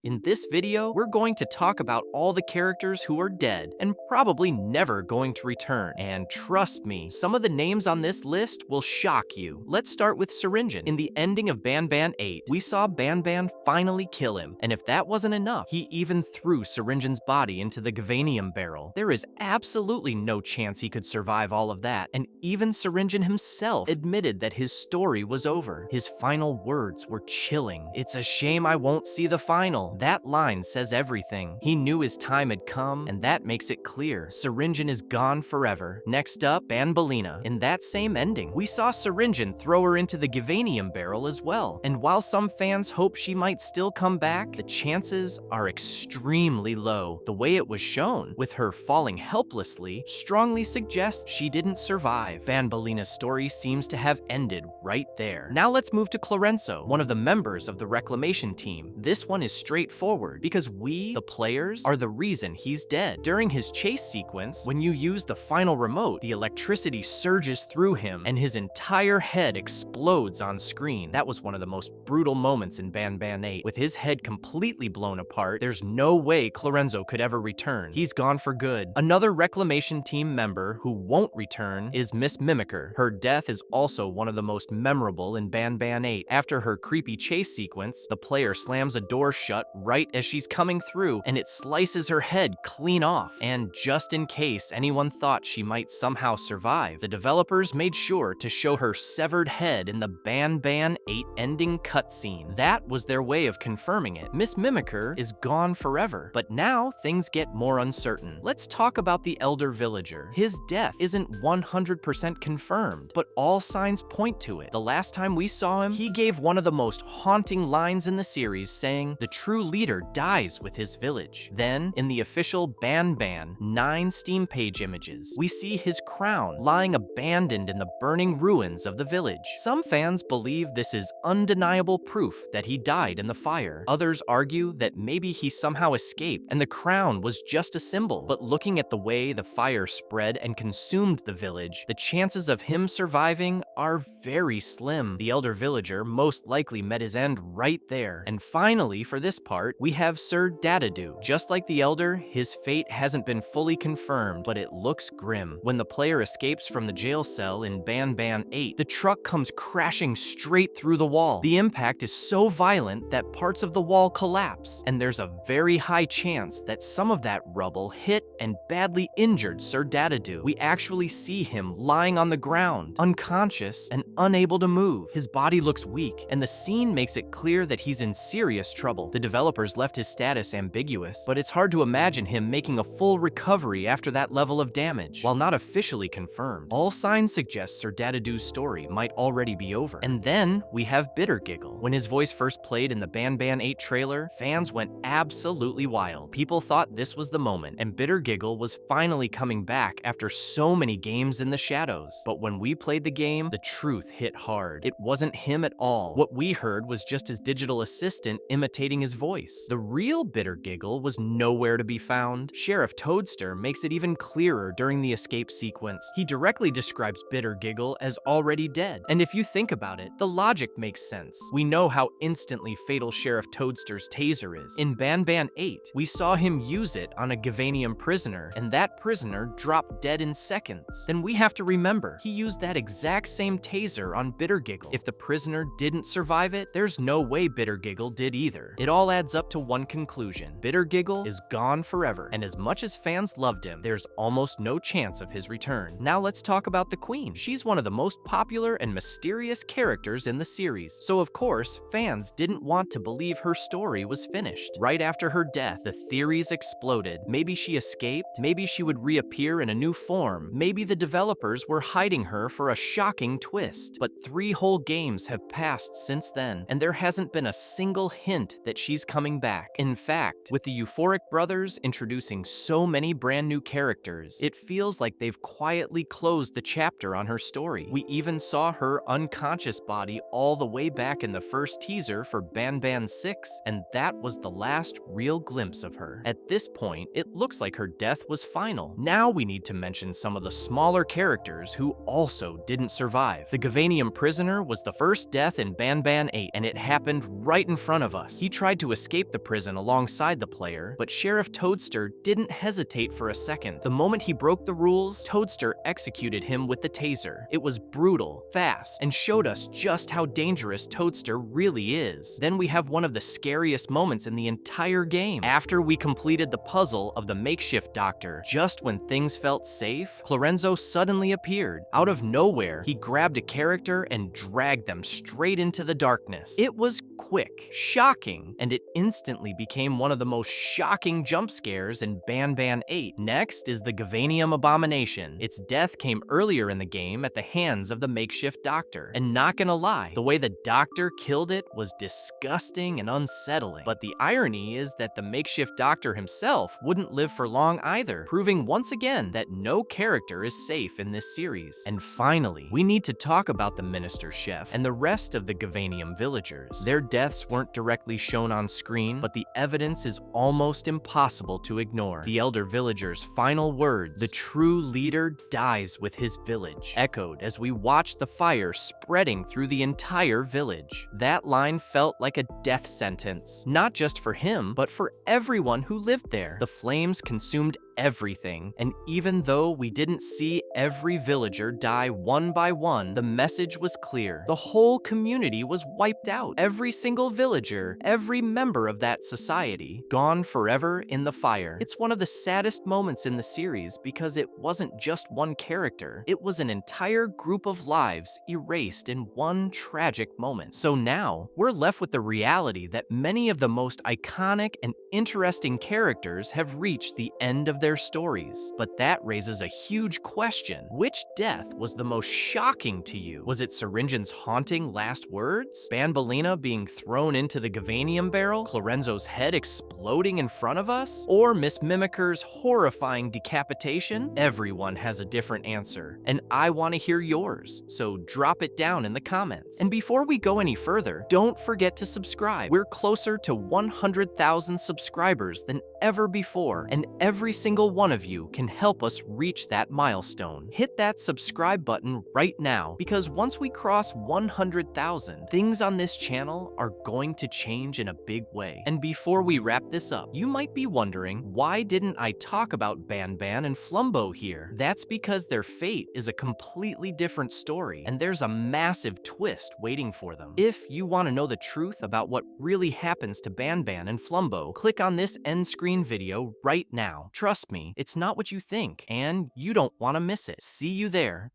In this video, we're going to talk about all the characters who are dead and probably never going to return. And trust me, some of the names on this list will shock you. Let's start with Seringen. In the ending of BanBan 8, we saw BanBan finally kill him, and if that wasn't enough, he even threw Syringen's body into the Gavanium barrel. There is absolutely no chance he could survive all of that, and even Seringen himself admitted that his story was over. His final words were chilling. "It's a shame I won't see the final." That line says everything. He knew his time had come, and that makes it clear. Seringen is gone forever. Next up, Bellina. In that same ending, we saw Seringen throw her into the Gavanium barrel as well. And while some fans hope she might still come back, the chances are extremely low. The way it was shown, with her falling helplessly, strongly suggests she didn't survive. Bellina's story seems to have ended right there. Now let's move to Clarenzo, one of the members of the Reclamation Team. This one is straightforward, because we, the players, are the reason he's dead. During his chase sequence, when you use the final remote, the electricity surges through him, and his entire head explodes on screen. That was one of the most brutal moments in BanBan 8. With his head completely blown apart, there's no way Clarenzo could ever return. He's gone for good. Another Reclamation Team member who won't return is Miss Mimicker. Her death is also one of the most memorable in BanBan 8. After her creepy chase sequence, the player slams a door shut right as she's coming through, and it slices her head clean off. And just in case anyone thought she might somehow survive, the developers made sure to show her severed head in the BanBan 8 ending cutscene. That was their way of confirming it. Miss Mimicker is gone forever, but now things get more uncertain. Let's talk about the Elder Villager. His death isn't 100% confirmed, but all signs point to it. The last time we saw him, he gave one of the most haunting lines in the series, saying, "The true leader dies with his village." Then, in the official BanBan 9 Steam page images, we see his crown lying abandoned in the burning ruins of the village. Some fans believe this is undeniable proof that he died in the fire. Others argue that maybe he somehow escaped and the crown was just a symbol. But looking at the way the fire spread and consumed the village, the chances of him surviving are very slim. The Elder Villager most likely met his end right there. And finally, for this part, we have Sir Dadadu. Just like the Elder, his fate hasn't been fully confirmed, but it looks grim. When the player escapes from the jail cell in BanBan 8, the truck comes crashing straight through the wall. The impact is so violent that parts of the wall collapse, and there's a very high chance that some of that rubble hit and badly injured Sir Dadadu. We actually see him lying on the ground, unconscious and unable to move. His body looks weak, and the scene makes it clear that he's in serious trouble. The developers left his status ambiguous, but it's hard to imagine him making a full recovery after that level of damage. While not officially confirmed, all signs suggest Sir Dadadu's story might already be over. And then we have Bitter Giggle. When his voice first played in the BanBan 8 trailer, fans went absolutely wild. People thought this was the moment, and Bitter Giggle was finally coming back after so many games in the shadows. But when we played the game, the truth hit hard. It wasn't him at all. What we heard was just his digital assistant imitating his voice. The real Bitter Giggle was nowhere to be found. Sheriff Toadster makes it even clearer during the escape sequence. He directly describes Bitter Giggle as already dead. And if you think about it, the logic makes sense. We know how instantly fatal Sheriff Toadster's taser is. In BanBan 8, we saw him use it on a Gavanium prisoner, and that prisoner dropped dead in seconds. Then we have to remember, he used that exact same taser on Bitter Giggle. If the prisoner didn't survive it, there's no way Bitter Giggle did either. It all adds up to one conclusion. Bitter Giggle is gone forever, and as much as fans loved him, there's almost no chance of his return. Now let's talk about the Queen. She's one of the most popular and mysterious characters in the series, so of course, fans didn't want to believe her story was finished. Right after her death, the theories exploded. Maybe she escaped, maybe she would reappear in a new form, maybe the developers were hiding her for a shocking twist. But 3 whole games have passed since then, and there hasn't been a single hint that she's coming back. In fact, with the Euphoric brothers introducing so many brand new characters, it feels like they've quietly closed the chapter on her story. We even saw her unconscious body all the way back in the first teaser for BanBan 6, and that was the last real glimpse of her. At this point, it looks like her death was final. Now we need to mention some of the smaller characters who also didn't survive. The Gavanium prisoner was the first death in BanBan 8, and it happened right in front of us. He tried to escape the prison alongside the player, but Sheriff Toadster didn't hesitate for a second. The moment he broke the rules, Toadster executed him with the taser. It was brutal, fast, and showed us just how dangerous Toadster really is. Then we have one of the scariest moments in the entire game. After we completed the puzzle of the makeshift doctor, just when things felt safe, Clorenzo suddenly appeared. Out of nowhere, he grabbed a character and dragged them straight into the darkness. It was quick, shocking, and it instantly became one of the most shocking jump scares in BanBan 8. Next is the Gavanium Abomination. Its death came earlier in the game at the hands of the makeshift doctor. And not gonna lie, the way the doctor killed it was disgusting and unsettling. But the irony is that the makeshift doctor himself wouldn't live for long either, proving once again that no character is safe in this series. And finally, we need to talk about the Minister Chef and the rest of the Gavanium villagers. Their deaths weren't directly shown on screen, but the evidence is almost impossible to ignore. The elder villager's final words, "The true leader dies with his village," echoed as we watched the fire spreading through the entire village. That line felt like a death sentence, not just for him, but for everyone who lived there. The flames consumed everything, and even though we didn't see every villager die one by one, the message was clear. The whole community was wiped out. Every single villager, every member of that society, gone forever in the fire. It's one of the saddest moments in the series because it wasn't just one character. It was an entire group of lives erased in one tragic moment. So now, we're left with the reality that many of the most iconic and interesting characters have reached the end of their stories. But that raises a huge question. Which death was the most shocking to you? Was it Syringen's haunting last words? BanBelina being thrown into the Gavanium barrel? Clorenzo's head exploding in front of us? Or Miss Mimiker's horrifying decapitation? Everyone has a different answer, and I want to hear yours, so drop it down in the comments. And before we go any further, don't forget to subscribe. We're closer to 100,000 subscribers than ever before, and every single one of you can help us reach that milestone. Hit that subscribe button right now, because once we cross 100,000, things on this channel are going to change in a big way. And before we wrap this up, you might be wondering, why didn't I talk about BanBan and Flumbo here? That's because their fate is a completely different story, and there's a massive twist waiting for them. If you want to know the truth about what really happens to BanBan and Flumbo, click on this end screen video right now. Trust me, it's not what you think, and you don't want to miss it. See you there.